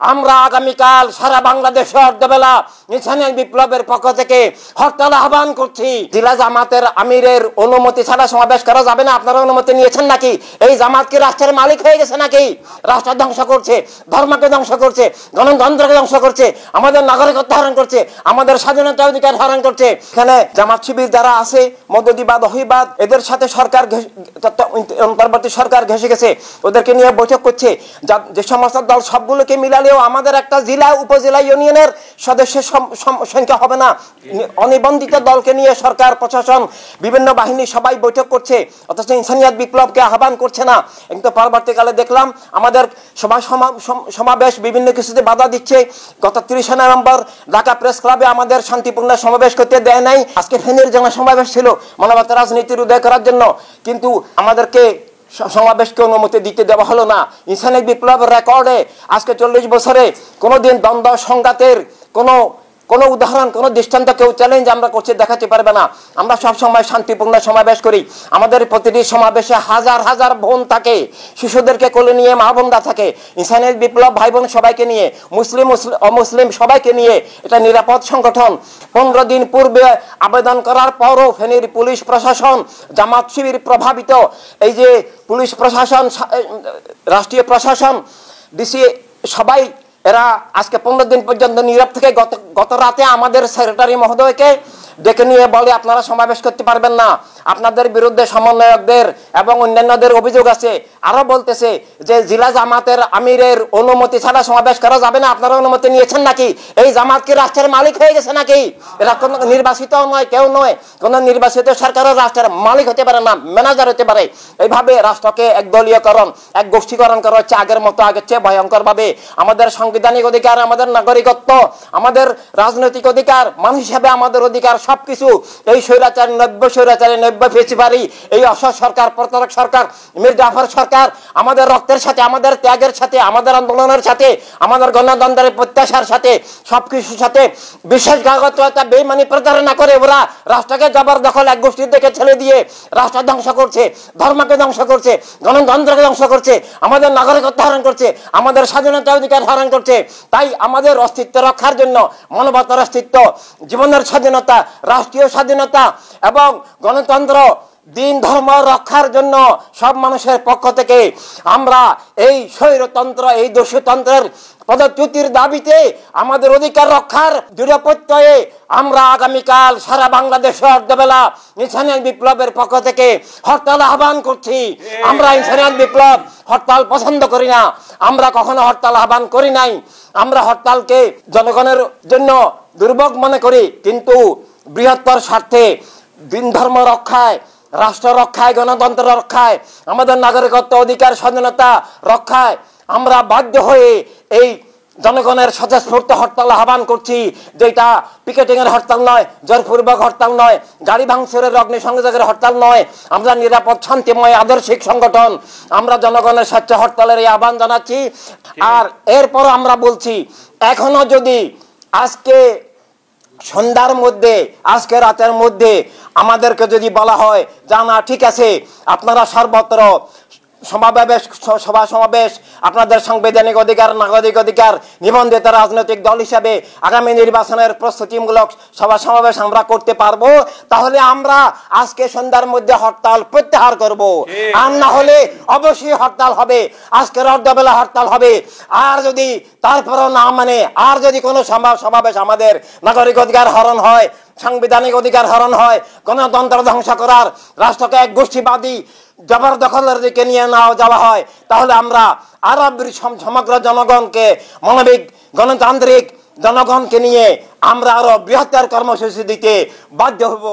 আমরা আগামীকাল সারা বাংলাদেশে অর্ধবেলা ইনসানিয়াত বিপ্লবের পক্ষ থেকে হরতাল আহ্বান করছি। জেলা জামাতের আমিরের অনুমতি ছাড়া সমাবেশ করা যাবে না। আপনারা অনুমতি নিয়েছেন নাকি? এই জামাত কি রাষ্ট্রের মালিক হয়ে গেছে নাকি? রাষ্ট্র ধ্বংস করছে, ধর্মকে ধ্বংস করছে, গণতন্ত্রকে ধ্বংস করছে, আমাদের নাগরিকত্ব হরণ করছে, আমাদের স্বাধীনতা অধিকার হরণ করছে। এখানে জামাত শিবির যারা আছে, মদদিবাদ, ওহিবাদ, এদের সাথে সরকার অন্তর্বর্তী সরকার ঘেঁষে গেছে, ওদেরকে নিয়ে বৈঠক করছে। যে সমস্ত দল সবগুলোকে মিলালেও আমাদের একটা জেলা উপজেলা ইউনিয়নের সদস্যের সংখ্যা হবে না। অনিবন্ধিত দলকে নিয়ে সরকার, প্রশাসন, বিভিন্ন বাহিনী সবাই বৈঠক করছে, অথচ ইনসানিয়াত বিপ্লবকে আহ্বান করছে না। কিন্তু পরবর্তীকালে দেখলাম আমাদের সমাবেশ বিভিন্ন কিছুতে বাধা দিচ্ছে। গত 30 নভেম্বর ঢাকা প্রেস ক্লাবে আমাদের শান্তিপূর্ণ সমাবেশ করতে দেয় নাই। আজকে ফেনীর জনসমাবেশ ছিল মানবতা রাজনীতির উদয় করার জন্য, কিন্তু আমাদেরকে সমাবেশকে অনুমতি দিতে দেওয়া হলো না। ইনসানিয়াত বিপ্লবের রেকর্ডে আজকে 40 বছরে কোনোদিন দ্বন্দ্ব সংঘাতের কোনো উদাহরণ, কোনো দৃষ্টান্ত কেউ চ্যালেঞ্জ আমরা করতে দেখাতে পারবে না। আমরা সব সময় শান্তিপূর্ণ সমাবেশ করি। আমাদের প্রতিটি সমাবেশে হাজার হাজার বোন থাকে, শিশুদেরকে কোলে নিয়ে মা বোনরা থাকে। ইনসানিয়াত বিপ্লব ভাই বোন সবাইকে নিয়ে, মুসলিম অমুসলিম সবাইকে নিয়ে এটা নিরাপদ সংগঠন। 15 দিন পূর্বে আবেদন করার পরও ফেনীর পুলিশ প্রশাসন, জামাত শিবির প্রভাবিত এই যে পুলিশ প্রশাসন, রাষ্ট্রীয় প্রশাসন, ডিসি সবাই এরা আজকে 15 দিন পর্যন্ত নীরব থেকে গত রাতে আমাদের সেক্রেটারি মহোদয়কে ডেকে নিয়ে বলে আপনারা সমাবেশ করতে পারবেন না, আপনাদের বিরুদ্ধে সমন্বয়কদের এবং অন্যান্যদের অভিযোগ আছে। আরো বলতেছে যে জেলা জামাতের আমিরের অনুমতি ছাড়া সমাবেশ করা যাবে না। আপনারা অনুমতি নিয়েছেন নাকি? এই জামাত কি রাষ্ট্রের মালিক হয়ে গেছে নাকি? এরা কোনো নির্বাচিত নয়, কেউ নয়। কোনো নির্বাচিত সরকারও রাষ্ট্রের মালিক হতে পারে না, ম্যানেজার হতে পারে। এইভাবে রাষ্ট্রকে একদলীয়করণ, এক গোষ্ঠীকরণ করা হচ্ছে আগের মতো, আগের চেয়ে ভয়ঙ্কর ভাবে। আমাদের সাংবিধানিক অধিকার, আমাদের নাগরিকত্ব, আমাদের রাজনৈতিক অধিকার, মানুষ হিসাবে আমাদের অধিকার সবকিছু এই স্বৈরাচার, নব্য ফেসিবাড়ি, এই অসৎ সরকার, প্রতারক সরকার, মীর জাফর সরকার আমাদের রক্তের সাথে, আমাদের ত্যাগের সাথে, আমাদের আন্দোলনের সাথে, আমাদের গণতন্ত্রের প্রত্যাশার সাথে, সবকিছুর সাথে বিশ্বাসঘাতকতা, বেইমানি প্রতারণা করে ওরা রাষ্ট্রকে জবরদখল এক গোষ্ঠীর দিকে ছেড়ে দিয়ে রাষ্ট্র ধ্বংস করছে, ধর্মকে ধ্বংস করছে, গণতন্ত্রকে ধ্বংস করছে, আমাদের নাগরিকত্ব হরণ করছে, আমাদের স্বাধীনতা অধিকার হরণ করছে। তাই আমাদের অস্তিত্ব রক্ষার জন্য, মানবতার অস্তিত্ব, জীবনের স্বাধীনতা, রাষ্ট্রীয় স্বাধীনতা এবং গণতন্ত্র, দিন ধর্ম রক্ষার জন্য সব মানুষের পক্ষ থেকে আমরা এই স্বৈরতন্ত্র, এই দস্যুতন্ত্রের পদচ্যুতির দাবিতে, আমাদের অধিকার রক্ষার দৃঢ় প্রত্যয়ে আমরা আগামীকাল সারা বাংলাদেশে অর্ধবেলা ইনসানিয়াত বিপ্লবের পক্ষ থেকে হরতাল আহ্বান করছি। আমরা ইনসানিয়াত বিপ্লব হরতাল পছন্দ করি না, আমরা কখনো হরতাল আহ্বান করি নাই। আমরা হরতালকে জনগণের জন্য দুর্ভোগ মনে করি, কিন্তু বৃহত্তর স্বার্থে, দিন ধর্ম রক্ষায়, রাষ্ট্র রক্ষায়, গণতন্ত্র রক্ষায়, আমাদের নাগরিকত্ব অধিকার স্বাধীনতা রক্ষায় আমরা বাধ্য হয়ে এই জনগণের স্বতঃস্ফূর্ত হরতাল আহ্বান করছি। যেটা পিকেটিং এর হরতাল নয়, জোরপূর্বক হরতাল নয়, গাড়ি ভাঙচুরের, অগ্নিসংযোগের হরতাল নয়। আমরা নিরাপদ, শান্তিময়, আদর্শিক সংগঠন। আমরা জনগণের স্বেচ্ছা হরতালের এই আহ্বান জানাচ্ছি। আর এরপর আমরা বলছি, এখনো যদি আজকে সন্ধ্যার মধ্যে, আজকে রাতের মধ্যে আমাদেরকে যদি বলা হয় জানা ঠিক আছে, আপনারা সর্বত্র সমাবেশ, আপনাদের সাংবিধানিক অধিকার, নাগরিক অধিকার, নিবন্ধিত রাজনৈতিক দল হিসাবে আগামী নির্বাচনের প্রস্তুতিমূলক সমাবেশ আমরা করতে পারবো, তাহলে আমরা আজকে সন্ধ্যার মধ্যে হরতাল প্রত্যাহার করব। আর না হলে অবশ্যই হরতাল হবে, আজকের অর্ধবেলা হরতাল হবে। আর যদি তারপরও না মানে, আর যদি কোনো সমাবেশ আমাদের নাগরিক অধিকার হরণ হয়, সাংবিধানিক অধিকার হরণ হয়, গণতন্ত্র ধ্বংস করার, রাষ্ট্রকে এক গোষ্ঠীবাদী জবরদখলের দিকে নিয়ে যাওয়া হয়, তাহলে আমরা আরো সমগ্র জনগণকে, মানবিক গণতান্ত্রিক জনগণকে নিয়ে আমরা আরো বৃহত্তর কর্মসূচি দিতে বাধ্য হব।